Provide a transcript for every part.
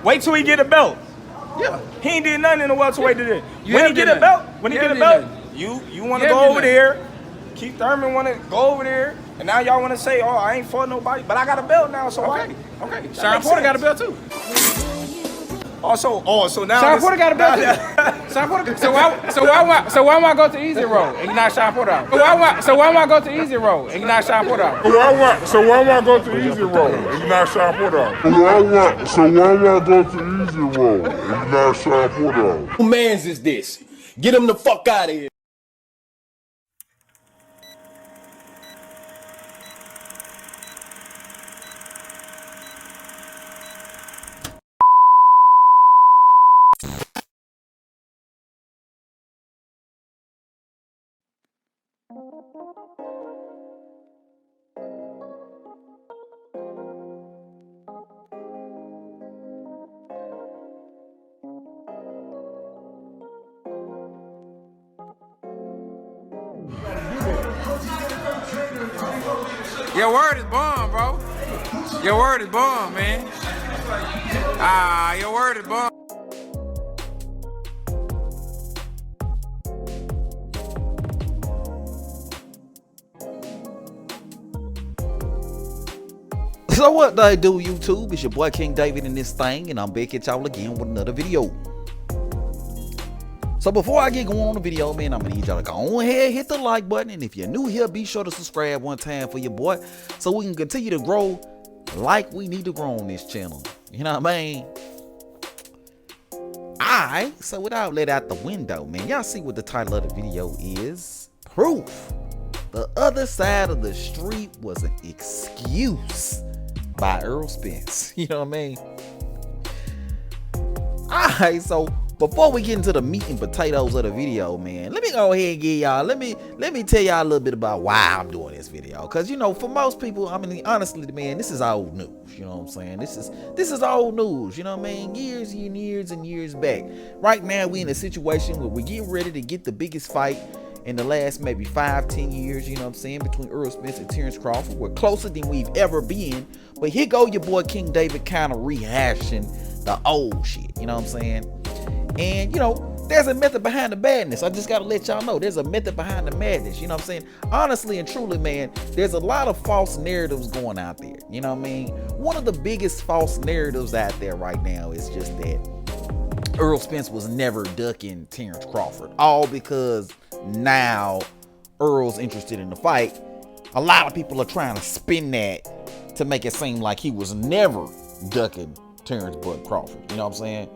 Wait till he get a belt. Yeah. He ain't did nothing in the welterweight today. You When have he get did a belt, nothing. when he You get a have belt, did you want to You go have over did there. Keith Thurman want to go over there, and now y'all want to say, "Oh, I ain't fought nobody," but I got a belt now, so why? Okay. Sean Porter got a belt too. So now Sean Porter got a belt too. Sean Porter. So why am I go to easy road and you not Sean Porter out? So why am I go to easy road and you not Sean Porter out? So why am I go to easy road and you not Sean Porter out? So why am I go to easy road and you not Sean Porter out? Who mans is this? Get him the fuck out of here. Your word is bomb, bro. Your word is bomb, man. Your word is bomb. So what do I do, YouTube? It's your boy King David in this thing, and I'm back at y'all again with another video. So before I get going on the video, man, I'm gonna need y'all to go ahead, hit the like button, and if you're new here, be sure to subscribe one time for your boy, so we can continue to grow like we need to grow on this channel. You know what I mean? Alright, so without let out the window, man, y'all see what the title of the video is? Proof. The other side of the street was an excuse by Errol Spence. You know what I mean? Alright, so before we get into the meat and potatoes of the video, man, let me go ahead and give y'all, let me tell y'all a little bit about why I'm doing this video. Cause you know, for most people, I mean, honestly, man, this is old news. You know what I'm saying? This is old news. You know what I mean? Years and years and years back. Right now, we in a situation where we get ready to get the biggest fight in the last maybe 5-10 years, you know what I'm saying, between Errol Spence and Terence Crawford. We're closer than we've ever been. But here go your boy King David kind of rehashing the old shit, you know what I'm saying? And you know, there's a method behind the madness. I just gotta let y'all know there's a method behind the madness, you know what I'm saying? Honestly and truly, man, there's a lot of false narratives going out there, you know what I mean? One of the biggest false narratives out there right now is just that Errol Spence was never ducking Terence Crawford, all because now Earl's interested in the fight. A lot of people are trying to spin that to make it seem like he was never ducking Terence Bud Crawford, you know what I'm saying?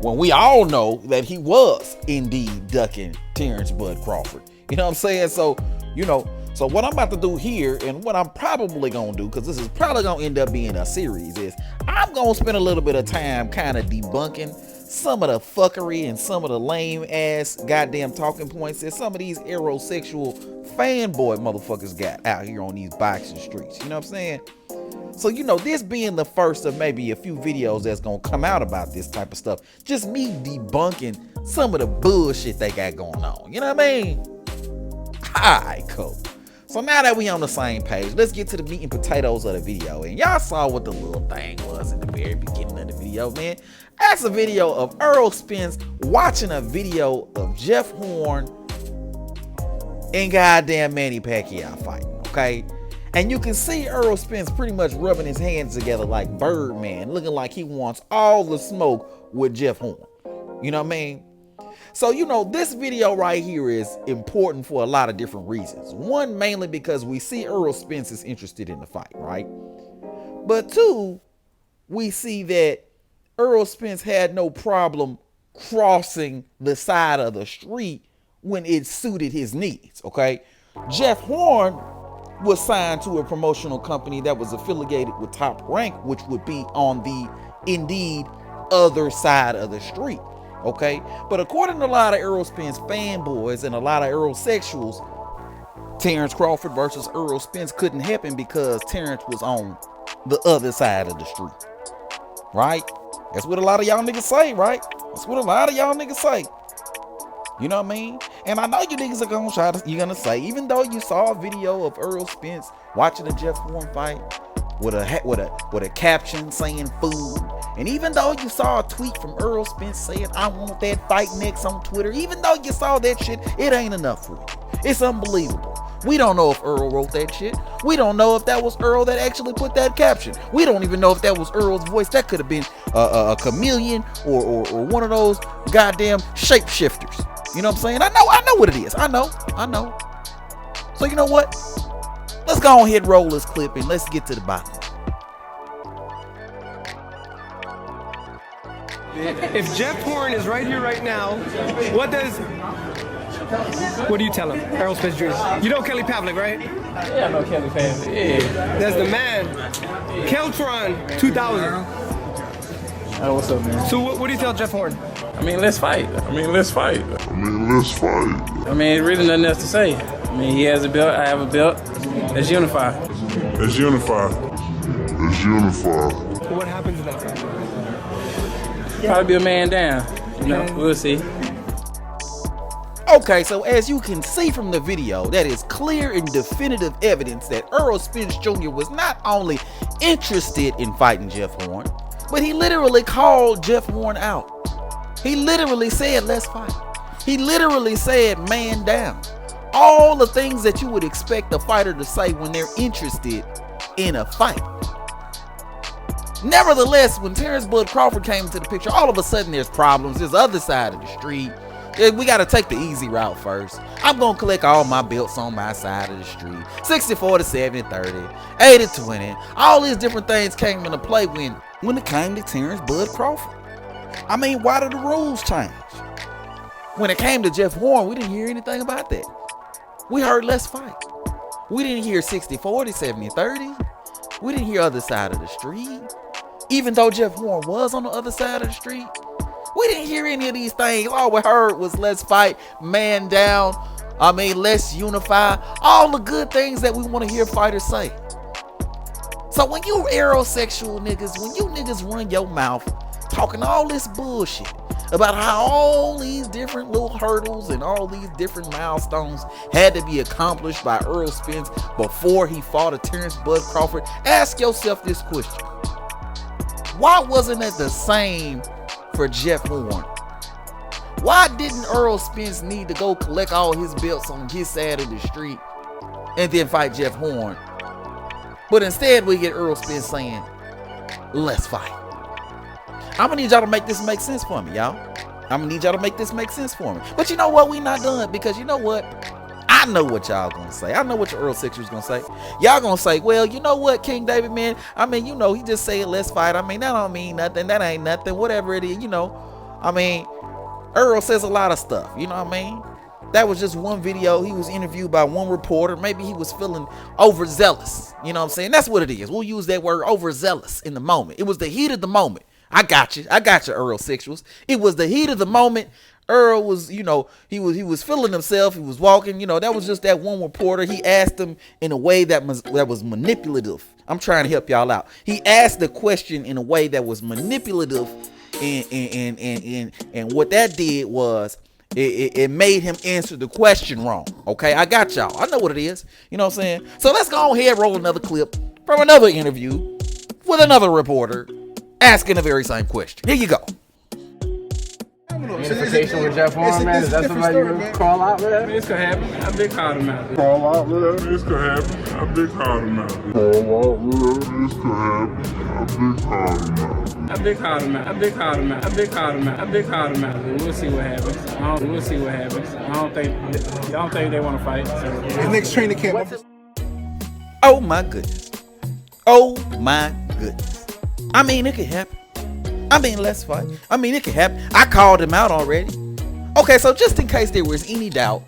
When we all know that he was indeed ducking Terence Bud Crawford, you know what I'm saying? So, you know, so what I'm about to do here, and what I'm probably gonna do, because this is probably gonna end up being a series, is I'm gonna spend a little bit of time kind of debunking some of the fuckery and some of the lame ass goddamn talking points that some of these aerosexual fanboy motherfuckers got out here on these boxing streets. You know what I'm saying? So, you know, this being the first of maybe a few videos that's gonna come out about this type of stuff, just me debunking some of the bullshit they got going on. You know what I mean? Alright, cool. So now that we on the same page, let's get to the meat and potatoes of the video. And y'all saw what the little thing was in the very beginning of the video, man. That's a video of Errol Spence watching a video of Jeff Horn and goddamn Manny Pacquiao fighting, okay? And you can see Errol Spence pretty much rubbing his hands together like Birdman, looking like he wants all the smoke with Jeff Horn. You know what I mean? So, you know, this video right here is important for a lot of different reasons. One, mainly because we see Errol Spence is interested in the fight, right? But two, we see that Errol Spence had no problem crossing the side of the street when it suited his needs, okay? Jeff Horn was signed to a promotional company that was affiliated with Top Rank, which would be on the indeed other side of the street, okay? But according to a lot of Errol Spence fanboys and a lot of Errol-sexuals, Terence Crawford versus Errol Spence couldn't happen because Terence was on the other side of the street, right? That's what a lot of y'all niggas say, right? That's what a lot of y'all niggas say. You know what I mean? And I know you niggas are gonna try to, you're gonna say, even though you saw a video of Errol Spence watching the Jeff Horn fight, with a caption saying food. And even though you saw a tweet from Errol Spence saying, I want that fight next on Twitter, even though you saw that shit, it ain't enough for you. It's unbelievable. We don't know if Errol wrote that shit. We don't know if that was Errol that actually put that caption. We don't even know if that was Errol's voice. That could have been a chameleon or one of those goddamn shapeshifters. You know what I'm saying? I know what it is. I know. So you know what? Let's go ahead and roll this clip and let's get to the bottom. If Jeff Horn is right here right now, what do you tell him? Errol Spence Jr. You know Kelly Pavlik, right? Yeah, I know Kelly Pavlik. Yeah. That's the man. Keltron 2000. Oh, what's up, man? So what do you tell Jeff Horn? I mean, let's fight. I mean, let's fight. I mean, really nothing else to say. I mean, he has a belt, I have a belt. Let's unify. Let's unify. What happens in that time? Probably be a man down. You know, we'll see. Okay, so as you can see from the video, that is clear and definitive evidence that Errol Spence Jr. was not only interested in fighting Jeff Horn, but he literally called Jeff Horn out. He literally said, let's fight. He literally said, man down. All the things that you would expect a fighter to say when they're interested in a fight. Nevertheless, when Terence Bud Crawford came into the picture, all of a sudden there's problems. There's the other side of the street. We got to take the easy route first. I'm going to collect all my belts on my side of the street. 60-40, 70-30, 80-20. All these different things came into play when it came to Terence Bud Crawford. I mean, why did the rules change? When it came to Jeff Horn, we didn't hear anything about that. We heard let's fight. We didn't hear 60-40, 70-30. We didn't hear other side of the street. Even though Jeff Horn was on the other side of the street, we didn't hear any of these things. All we heard was let's fight, man down. I mean, let's unify. All the good things that we want to hear fighters say. So when you aerosexual niggas, when you niggas run your mouth talking all this bullshit about how all these different little hurdles and all these different milestones had to be accomplished by Errol Spence before he fought a Terence Bud Crawford, ask yourself this question. Why wasn't it the same for Jeff Horn? Why didn't Errol Spence need to go collect all his belts on his side of the street and then fight Jeff Horn? But instead we get Errol Spence saying, let's fight. I'm gonna need y'all to make this make sense for me, y'all. I'm gonna need y'all to make this make sense for me. But you know what? We not done, because you know what? I know what y'all gonna say. I know what your Earl Sixers gonna say. Y'all gonna say, well, you know what, King David, man? I mean, you know, he just said let's fight. I mean, that don't mean nothing. That ain't nothing. Whatever it is, you know. I mean, Earl says a lot of stuff. You know what I mean? That was just one video. He was interviewed by one reporter. Maybe he was feeling overzealous. You know what I'm saying? That's what it is. We'll use that word, overzealous, in the moment. It was the heat of the moment. I got you, Earl Sixers. It was the heat of the moment. Earl was, you know, he was feeling himself. He was walking, you know, that was just that one reporter. He asked him in a way that was manipulative. I'm trying to help y'all out. He asked the question in a way that was manipulative, and what that did was it made him answer the question wrong. Okay, I got y'all. I know what it is. You know what I'm saying? So let's go ahead and roll another clip from another interview with another reporter asking the very same question. Here you go. Unification with Jeff Horn, man. Is that somebody you would call out, man? This could happen. I've been called him out. Call out, man. This could happen. I've been called him out. Call out, man. This could happen. I've been called him out. I've been called him out. I've been called him out. I've been called him out. I've been called him out. We'll see what happens. We'll see what happens. I don't think they want to fight. So. His next training camp. Oh my goodness. Oh my goodness. I mean, it could happen. I mean, let's fight. I mean, it could happen. I called him out already. Okay, so just in case there was any doubt,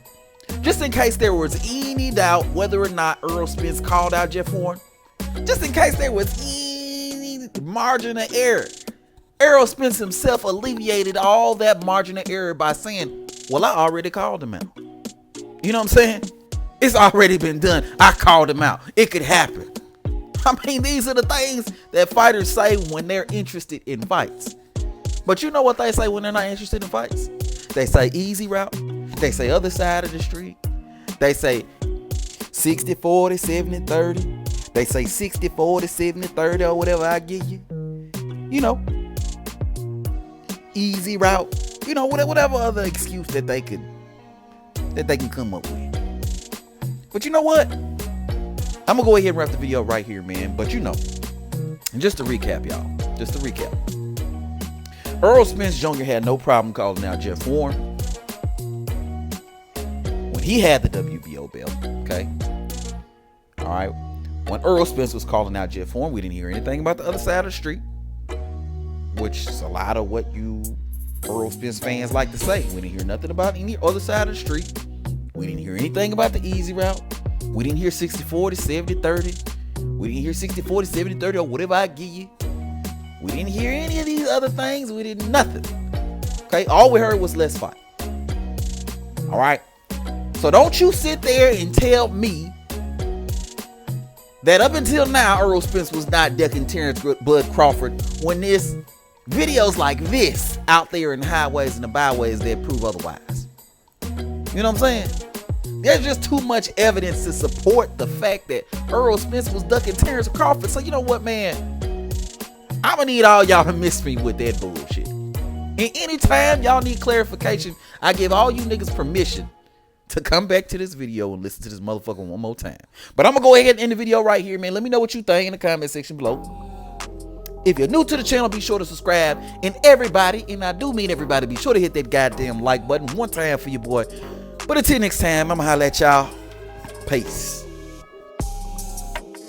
whether or not Errol Spence called out Jeff Horn, just in case there was any margin of error, Errol Spence himself alleviated all that margin of error by saying, well, I already called him out. You know what I'm saying? It's already been done. I called him out. It could happen. I mean, these are the things that fighters say when they're interested in fights. But you know what they say when they're not interested in fights? They say easy route. They say other side of the street. They say 60-40, 70-30. They say 60, 40, 70, 30 or whatever I give you. You know, easy route. You know, whatever other excuse that they can come up with. But you know what? I'm gonna go ahead and wrap the video right here, man. But you know, just to recap, y'all. Just to recap. Errol Spence Jr. had no problem calling out Jeff Warren when he had the WBO belt. Okay. All right. When Errol Spence was calling out Jeff Warren, we didn't hear anything about the other side of the street, which is a lot of what you Errol Spence fans like to say. We didn't hear nothing about any other side of the street. We didn't hear anything about the easy route. We didn't hear 60-40, 70-30. We didn't hear 60-40, 70-30 or whatever I give you. We didn't hear any of these other things. We did nothing. Okay, all we heard was let's fight. All right. So don't you sit there and tell me that up until now Errol Spence was not ducking Terence Crawford when there's videos like this out there in the highways and the byways that prove otherwise. You know what I'm saying? There's just too much evidence to support the fact that Errol Spence was ducking Terence Crawford. So you know what, man? I'm gonna need all y'all to miss me with that bullshit. And anytime y'all need clarification, I give all you niggas permission to come back to this video and listen to this motherfucker one more time. But I'm gonna go ahead and end the video right here, man. Let me know what you think in the comment section below. If you're new to the channel, be sure to subscribe. And everybody, and I do mean everybody, be sure to hit that goddamn like button one time for your boy. But until next time, I'ma holla at y'all. Peace.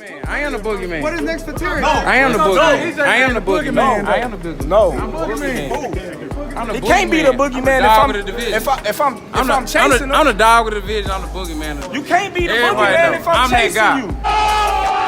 Man, I am the boogeyman. What is next for Terrence? No. I am the boogeyman. I am the boogeyman. No. I am the boogeyman. No. I'm the boogeyman. I'm the He can't be the boogeyman if I'm chasing him. I'm the dog of the division. I'm the boogeyman. You can't be the Everybody boogeyman know. if I'm I'm that chasing guy. you.